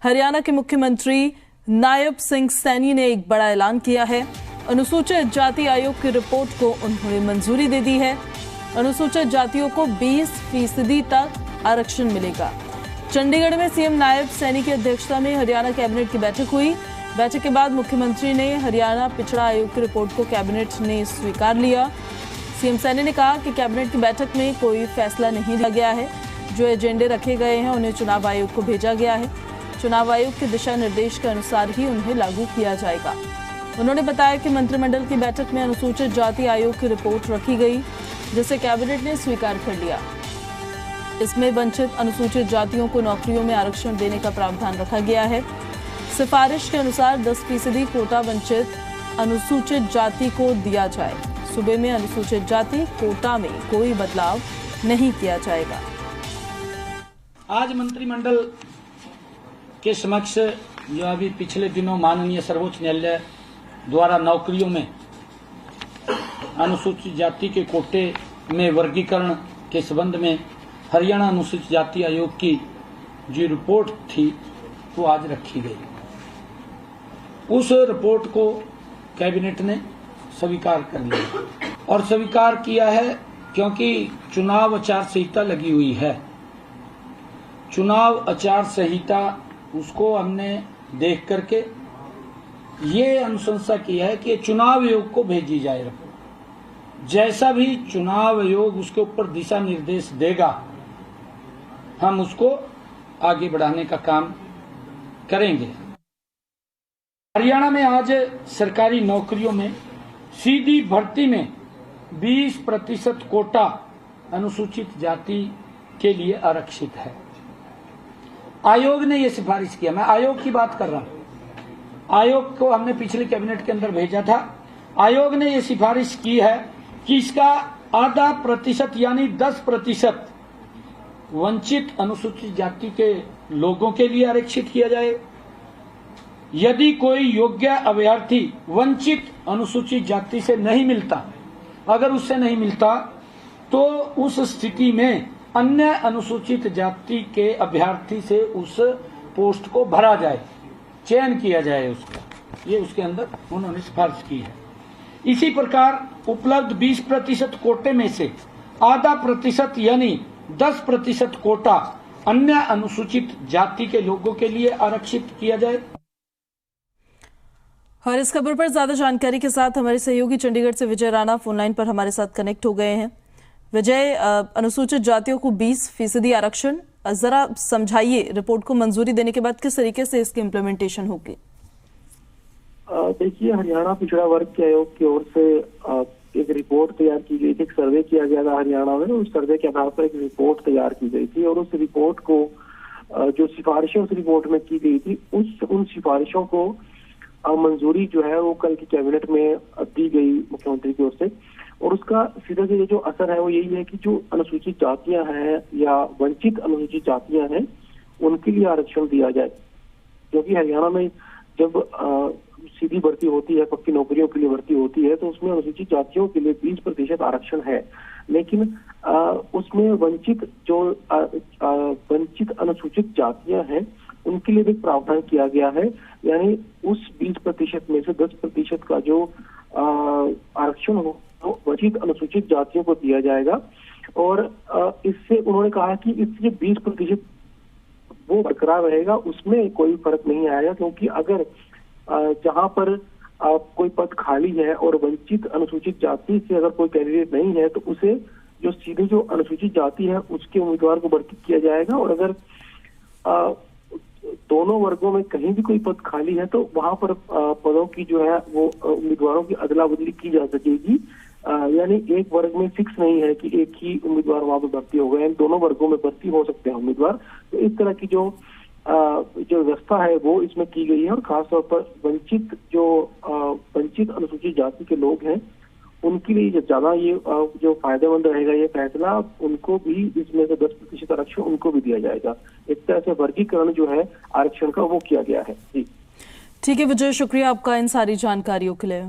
हरियाणा के मुख्यमंत्री नायब सिंह सैनी ने एक बड़ा ऐलान किया है। अनुसूचित जाति आयोग की रिपोर्ट को उन्होंने मंजूरी दे दी है। अनुसूचित जातियों को 20% तक आरक्षण मिलेगा। चंडीगढ़ में सीएम नायब सैनी की अध्यक्षता में हरियाणा कैबिनेट की बैठक हुई। बैठक के बाद मुख्यमंत्री ने हरियाणा पिछड़ा आयोग की रिपोर्ट को कैबिनेट ने स्वीकार लिया। सीएम सैनी ने कहा कि कैबिनेट की बैठक में कोई फैसला नहीं लिया गया है। जो एजेंडे रखे गए हैं उन्हें चुनाव आयोग को भेजा गया है। चुनाव आयोग के दिशा निर्देश के अनुसार ही उन्हें लागू किया जाएगा। उन्होंने बताया कि मंत्रिमंडल की बैठक में अनुसूचित जाति आयोग की रिपोर्ट रखी गई, जिसे कैबिनेट ने स्वीकार कर लिया। इसमें वंचित अनुसूचित जातियों को नौकरियों में आरक्षण देने का प्रावधान रखा गया है। सिफारिश के अनुसार 10% कोटा वंचित अनुसूचित जाति को दिया जाए। सूबे में अनुसूचित जाति कोटा में कोई बदलाव नहीं किया जाएगा। आज मंत्रिमंडल के समक्ष जो अभी पिछले दिनों माननीय सर्वोच्च न्यायालय द्वारा नौकरियों में अनुसूचित जाति के कोटे में वर्गीकरण के संबंध में हरियाणा अनुसूचित जाति आयोग की जो रिपोर्ट थी वो आज रखी गई। उस रिपोर्ट को कैबिनेट ने स्वीकार कर लिया और स्वीकार किया है क्योंकि चुनाव आचार संहिता लगी हुई है। चुनाव आचार संहिता उसको हमने देख करके ये अनुशंसा की है कि चुनाव आयोग को भेजी जाए रिपोर्ट। जैसा भी चुनाव आयोग उसके ऊपर दिशा निर्देश देगा हम उसको आगे बढ़ाने का काम करेंगे। हरियाणा में आज सरकारी नौकरियों में सीधी भर्ती में 20% कोटा अनुसूचित जाति के लिए आरक्षित है। आयोग ने यह सिफारिश किया, मैं आयोग की बात कर रहा हूं। आयोग को हमने पिछले कैबिनेट के अंदर भेजा था। आयोग ने यह सिफारिश की है कि इसका आधा प्रतिशत यानी 10% वंचित अनुसूचित जाति के लोगों के लिए आरक्षित किया जाए। यदि कोई योग्य अभ्यर्थी वंचित अनुसूचित जाति से नहीं मिलता, अगर उससे नहीं मिलता तो उस स्थिति में अन्य अनुसूचित जाति के अभ्यर्थी से उस पोस्ट को भरा जाए, चयन किया जाए उसका। ये उसके अंदर उन्होंने सिफारिश की है। इसी प्रकार उपलब्ध 20% कोटे में से आधा प्रतिशत यानी 10% कोटा अन्य अनुसूचित जाति के लोगों के लिए आरक्षित किया जाए। और इस खबर पर ज्यादा जानकारी के साथ हमारे सहयोगी चंडीगढ़ से विजय राणा फोनलाइन पर हमारे साथ कनेक्ट हो गए हैं। विजय, अनुसूचित जातियों को 20% आरक्षण, जरा समझाइए, रिपोर्ट को मंजूरी देने के बाद किस तरीके से इसकी इम्प्लीमेंटेशन होगी? देखिए, हरियाणा पिछड़ा वर्ग के आयोग की ओर से एक रिपोर्ट तैयार की गई थी, एक सर्वे किया गया था हरियाणा में। उस सर्वे के आधार पर एक रिपोर्ट तैयार की गई थी और उस रिपोर्ट को जो सिफारिशें उस रिपोर्ट में की गई थी उन सिफारिशों को मंजूरी जो है वो कल की कैबिनेट में दी गई मुख्यमंत्री की ओर से। और उसका सीधा सीधा जो असर है वो यही है कि जो अनुसूचित जातियां हैं या वंचित अनुसूचित जातियां हैं उनके लिए आरक्षण दिया जाए। क्योंकि हरियाणा में जब सीधी भर्ती होती है, पक्की नौकरियों के लिए भर्ती होती है, तो उसमें अनुसूचित जातियों के लिए 20% आरक्षण है। लेकिन उसमें वंचित अनुसूचित जातियां हैं उनके लिए भी प्रावधान किया गया है। यानी उस 20% में से 10% का जो आरक्षण हो तो वंचित अनुसूचित जातियों को दिया जाएगा। और इससे उन्होंने कहा कि इससे 20% वो बरकरार रहेगा, उसमें कोई फर्क नहीं आएगा। क्योंकि अगर जहां पर कोई पद खाली है और वंचित अनुसूचित जाति से अगर कोई कैंडिडेट नहीं है तो उसे जो सीधे जो अनुसूचित जाति है उसके उम्मीदवार को भर्ती किया जाएगा। और अगर दोनों वर्गों में कहीं भी कोई पद खाली है तो वहां पर पदों की जो है वो उम्मीदवारों की अदला बदली की जा सकेगी। यानी एक वर्ग में फिक्स नहीं है कि एक ही उम्मीदवार वहां पर भर्ती होगा, यानी दोनों वर्गों में भर्ती हो सकते हैं उम्मीदवार। तो इस तरह की जो व्यवस्था है वो इसमें की गई है। और खासतौर पर वंचित अनुसूचित जाति के लोग हैं उनके लिए ज्यादा ये जो फायदेमंद रहेगा ये फैसला। उनको भी इसमें से 10% आरक्षण उनको भी दिया जाएगा। एक तरह से वर्गीकरण जो है आरक्षण का वो किया गया है। जी ठीक है विजय, शुक्रिया आपका इन सारी जानकारियों के लिए।